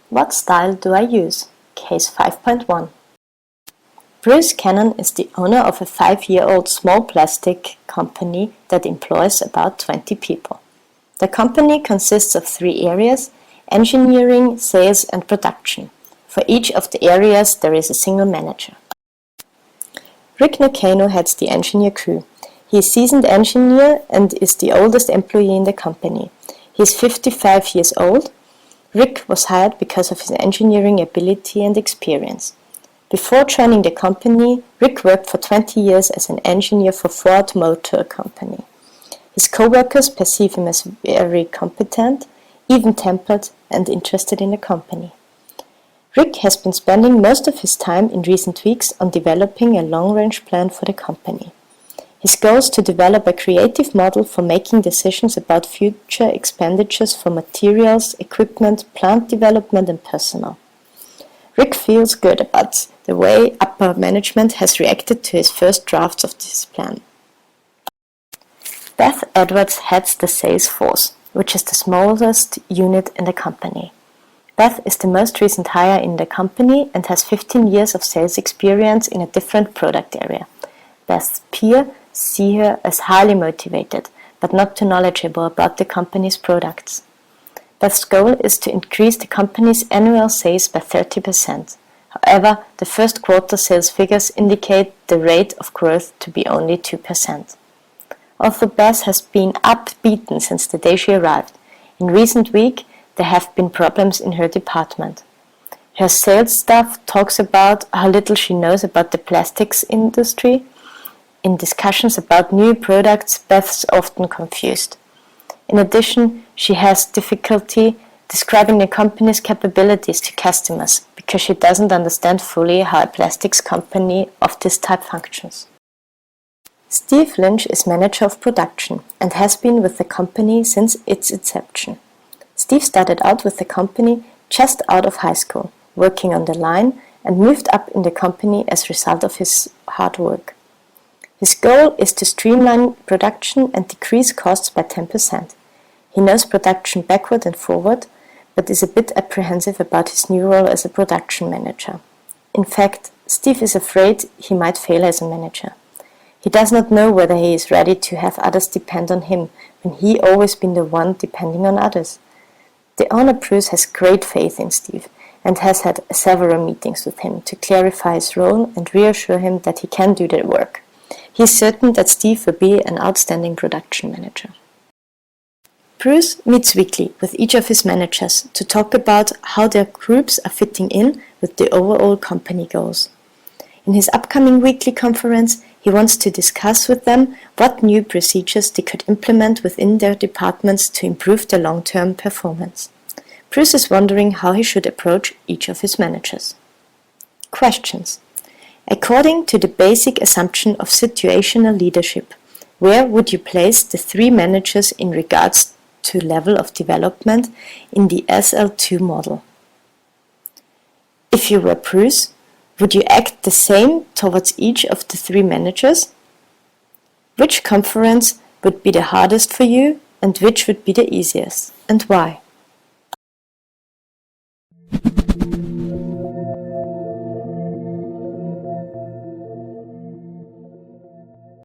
What style do I use? Case 5.1. Bruce Cannon is the owner of a 5-year-old small plastic company that employs about 20 people. The company consists of 3 areas: engineering, sales and production. For each of the areas there is a single manager. Rick Nakano heads the engineer crew. He is a seasoned engineer and is the oldest employee in the company. He is 55 years old. Rick was hired because of his engineering ability and experience. Before joining the company, Rick worked for 20 years as an engineer for Ford Motor Company. His co-workers perceive him as very competent, even-tempered and interested in the company. Rick has been spending most of his time in recent weeks on developing a long-range plan for the company. His goal is to develop a creative model for making decisions about future expenditures for materials, equipment, plant development and personnel. Rick feels good about the way upper management has reacted to his first drafts of this plan. Beth Edwards heads the sales force, which is the smallest unit in the company. Beth is the most recent hire in the company and has 15 years of sales experience in a different product area. Beth's peers see her as highly motivated, but not too knowledgeable about the company's products. Beth's goal is to increase the company's annual sales by 30%. However, the first quarter sales figures indicate the rate of growth to be only 2%. Although Beth has been upbeaten since the day she arrived, in recent weeks there have been problems in her department. Her sales staff talks about how little she knows about the plastics industry. In discussions about new products, Beth's often confused. In addition, she has difficulty describing the company's capabilities to customers because she doesn't understand fully how a plastics company of this type functions. Steve Lynch is manager of production and has been with the company since its inception. Steve started out with the company just out of high school, working on the line, and moved up in the company as a result of his hard work. His goal is to streamline production and decrease costs by 10%. He knows production backward and forward, but is a bit apprehensive about his new role as a production manager. In fact, Steve is afraid he might fail as a manager. He does not know whether he is ready to have others depend on him when he always been the one depending on others. The owner Bruce has great faith in Steve and has had several meetings with him to clarify his role and reassure him that he can do the work. He is certain that Steve will be an outstanding production manager. Bruce meets weekly with each of his managers to talk about how their groups are fitting in with the overall company goals. In his upcoming weekly conference, he wants to discuss with them what new procedures they could implement within their departments to improve their long-term performance. Bruce is wondering how he should approach each of his managers. Questions. According to the basic assumption of situational leadership, where would you place the 3 managers in regards to level of development in the SL2 model? If you were Bruce, would you act the same towards each of the 3 managers? Which conference would be the hardest for you and which would be the easiest, and why?